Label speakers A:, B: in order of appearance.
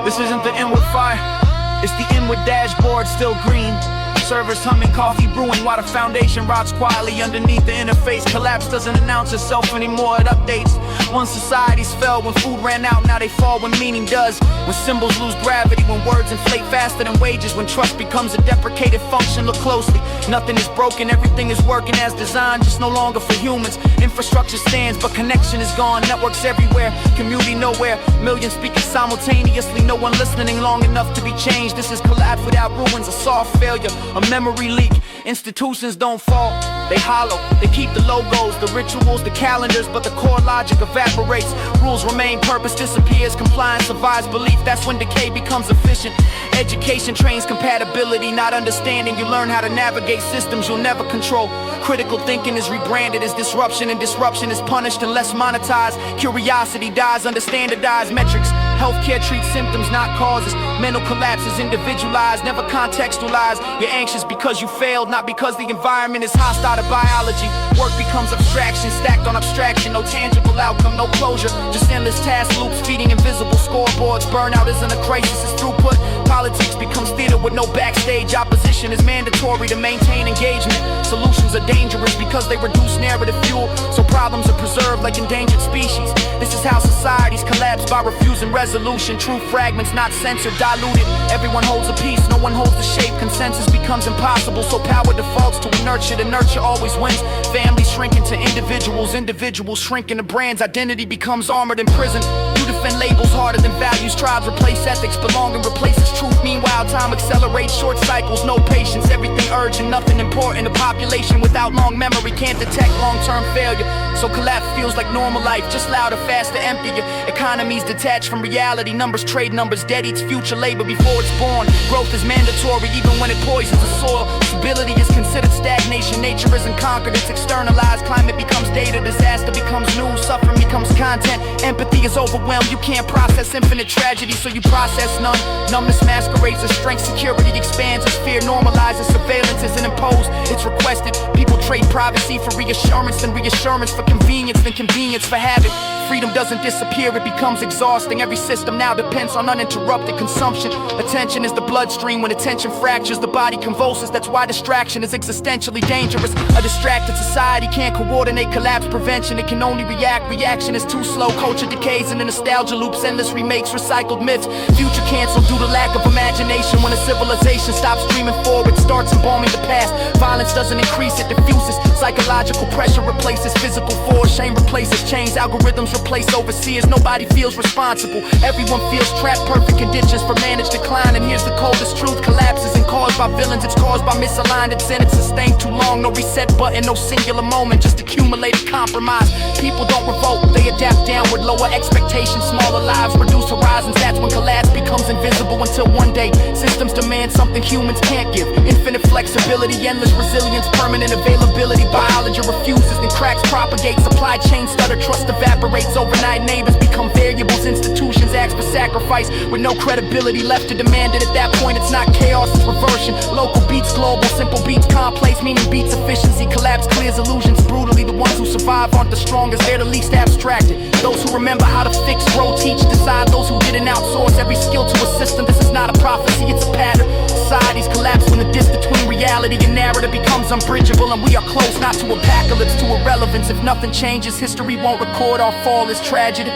A: This isn't the inward fire, it's the inward dashboard still green. Servers humming, coffee brewing while the foundation rots quietly underneath the interface. Collapse doesn't announce itself anymore, it updates. Once societies fell, when food ran out, now they fall when meaning does. When symbols lose gravity, when words inflate faster than wages, when trust becomes a deprecated function. Look closely, nothing is broken, everything is working as designed, just no longer for humans. Infrastructure stands, but connection is gone. Networks everywhere, community nowhere. Millions speaking simultaneously, no one listening long enough to be changed. This is collapse without ruins, a soft failure, a memory leak. Institutions don't fall, they hollow. They keep the logos, the rituals, the calendars, but the core logic evaporates. Rules remain, purpose disappears, compliance survives belief. That's when decay becomes efficient. Education trains compatibility, not understanding. You learn how to navigate systems you'll never control. Critical thinking is rebranded as disruption, and disruption is punished unless monetized. Curiosity dies under standardized metrics. Healthcare treats symptoms, not causes. Mental collapse is individualized, never contextualized. You're anxious because you failed, not because the environment is hostile to biology. Work becomes abstraction, stacked on abstraction. No tangible outcome, no closure, just endless task loops feeding invisible scoreboards. Burnout isn't a crisis, it's throughput. Politics becomes theater with no backstage. Opposition is mandatory to maintain engagement. Solutions are dangerous because they reduce narrative fuel, so problems are preserved like endangered species. This is how societies collapse, by refusing resolution. True fragments not censored, diluted. Everyone holds a piece, no one holds the shape. Consensus becomes impossible, so power defaults to inertia. The nurture always wins. Families shrink into individuals, individuals shrink into brands. Identity becomes armored in prison. You defend labels harder than values. Tribes replace ethics, belonging replaces truth. Meanwhile, time accelerates, short cycles, no patience. Everything urgent, nothing important. A population without long memory can't detect long-term failure. So collapse feels like normal life, just louder, faster, emptier. Economies detached from reality. Numbers trade numbers, debt eats future labor before it's born. Growth is mandatory even when it poisons the soil. Stability is considered stagnation. Nature isn't conquered, it's externalized. Climate becomes data, disaster becomes news, suffering becomes content. Empathy is overwhelmed, you can't process infinite tragedy, so you process none. Numbness masquerades as strength, security expands as fear normalizes. Surveillance isn't imposed, it's requested. People trade privacy for reassurance, then reassurance for convenience, then convenience for habit. Freedom doesn't disappear, it becomes exhausting. Every system now depends on uninterrupted consumption. Attention is the bloodstream. When attention fractures, the body convulses. That's why distraction is existentially dangerous. A distracted society can't coordinate collapse prevention. It can only react, reaction is too slow. Culture decays in a nostalgia loops, endless remakes, recycled myths. Future canceled due to lack of imagination. When a civilization stops dreaming forward, starts embalming the past. Violence doesn't increase, it diffuses. Psychological pressure replaces physical force. Shame replaces chains, algorithms replace overseers. Nobody feels responsible, everyone feels trapped. Perfect conditions for managed decline. And here's the coldest truth: collapse isn't caused by villains, it's caused by misaligned incentives sustained too long. No reset button, no singular moment, just accumulated compromise. People don't revolt, they adapt downward. Lower expectations, smaller lives, reduce horizons. That's when collapse becomes invisible, until one day systems demand something humans can't give. Infinite flexibility, endless resilience, permanent availability. Biology refuses, then cracks propagate. Supply chain stutter, trust evaporates. Overnight neighbors become variables. Institutions ask for sacrifice with no credibility left to demand it. At that point it's not chaos, it's reversion. Local beats global, simple beats complex, meaning beats efficiency. Collapse clears illusions brutally. The ones who survive aren't the strongest, they're the least abstracted. Those who remember how to fix, grow, teach, decide. Those who didn't outsource every skill to a system. This is not a prophecy, it's a pattern. Societies collapse when the distance between reality and narrative becomes unbridgeable, and we are close not to apocalypse, to irrelevance. If nothing changes, history won't record our fall as tragedy.